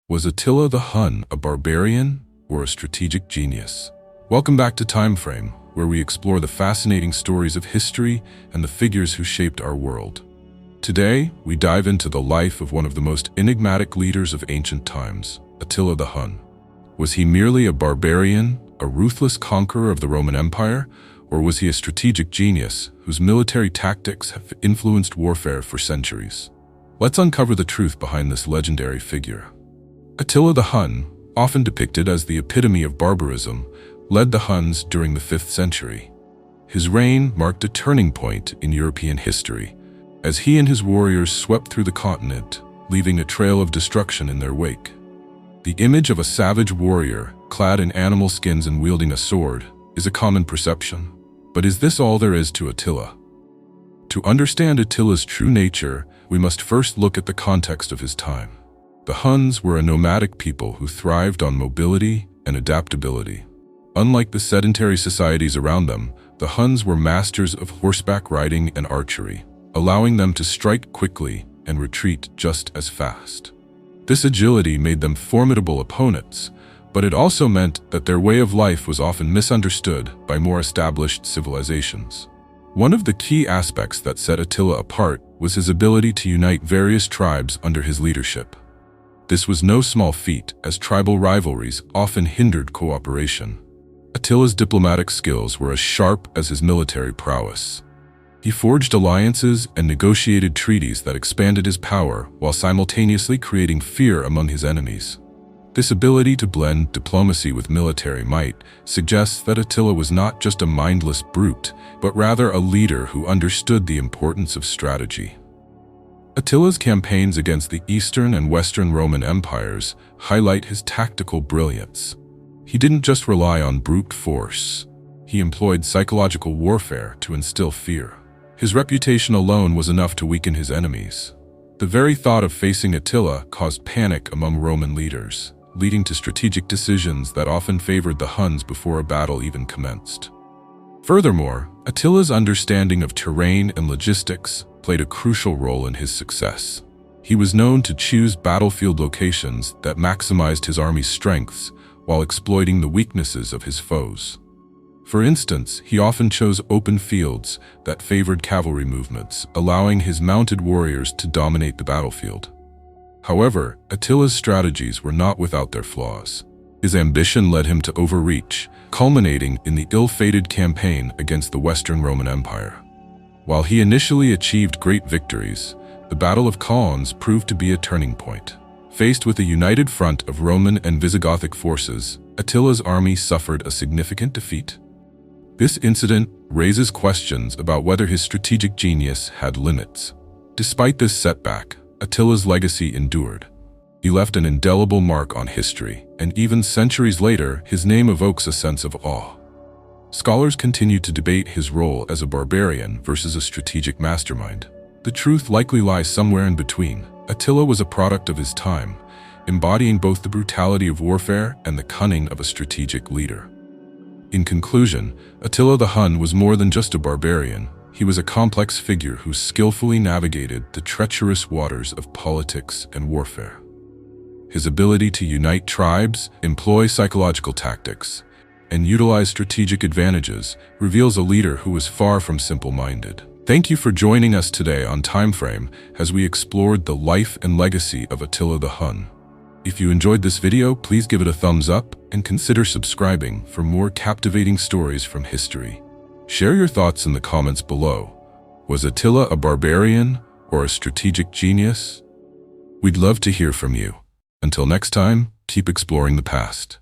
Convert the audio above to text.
Was Attila the Hun a barbarian or a strategic genius? Welcome back to Timeframe, where we explore the fascinating stories of history and the figures who shaped our world. Today, we dive into the life of one of the most enigmatic leaders of ancient times, Attila the Hun. Was he merely a barbarian, a ruthless conqueror of the Roman Empire, or was he a strategic genius whose military tactics have influenced warfare for centuries? Let's uncover the truth behind this legendary figure. Attila the Hun, often depicted as the epitome of barbarism, led the Huns during the 5th century. His reign marked a turning point in European history, as he and his warriors swept through the continent, leaving a trail of destruction in their wake. The image of a savage warrior, clad in animal skins and wielding a sword, is a common perception. But is this all there is to Attila? To understand Attila's true nature, we must first look at the context of his time. The Huns were a nomadic people who thrived on mobility and adaptability. Unlike the sedentary societies around them, the Huns were masters of horseback riding and archery, allowing them to strike quickly and retreat just as fast. This agility made them formidable opponents, but it also meant that their way of life was often misunderstood by more established civilizations. One of the key aspects that set Attila apart was his ability to unite various tribes under his leadership. This was no small feat, as tribal rivalries often hindered cooperation. Attila's diplomatic skills were as sharp as his military prowess. He forged alliances and negotiated treaties that expanded his power while simultaneously creating fear among his enemies. This ability to blend diplomacy with military might suggests that Attila was not just a mindless brute, but rather a leader who understood the importance of strategy. Attila's campaigns against the Eastern and Western Roman empires highlight his tactical brilliance. He didn't just rely on brute force. He employed psychological warfare to instill fear. His reputation alone was enough to weaken his enemies. The very thought of facing Attila caused panic among Roman leaders, leading to strategic decisions that often favored the Huns before a battle even commenced. Furthermore, Attila's understanding of terrain and logistics played a crucial role in his success. He was known to choose battlefield locations that maximized his army's strengths while exploiting the weaknesses of his foes. For instance, he often chose open fields that favored cavalry movements, allowing his mounted warriors to dominate the battlefield. However, Attila's strategies were not without their flaws. His ambition led him to overreach, culminating in the ill-fated campaign against the Western Roman Empire. While he initially achieved great victories, the Battle of Cons proved to be a turning point. Faced with a united front of Roman and Visigothic forces, Attila's army suffered a significant defeat. This incident raises questions about whether his strategic genius had limits. Despite this setback, Attila's legacy endured. He left an indelible mark on history, and even centuries later, his name evokes a sense of awe. Scholars continue to debate his role as a barbarian versus a strategic mastermind. The truth likely lies somewhere in between. Attila was a product of his time, embodying both the brutality of warfare and the cunning of a strategic leader. In conclusion, Attila the Hun was more than just a barbarian. He was a complex figure who skillfully navigated the treacherous waters of politics and warfare. His ability to unite tribes, employ psychological tactics, and utilize strategic advantages reveals a leader who was far from simple-minded. Thank you for joining us today on Timeframe as we explored the life and legacy of Attila the Hun. If you enjoyed this video, please give it a thumbs up and consider subscribing for more captivating stories from history. Share your thoughts in the comments below. Was Attila a barbarian or a strategic genius? We'd love to hear from you. Until next time, keep exploring the past.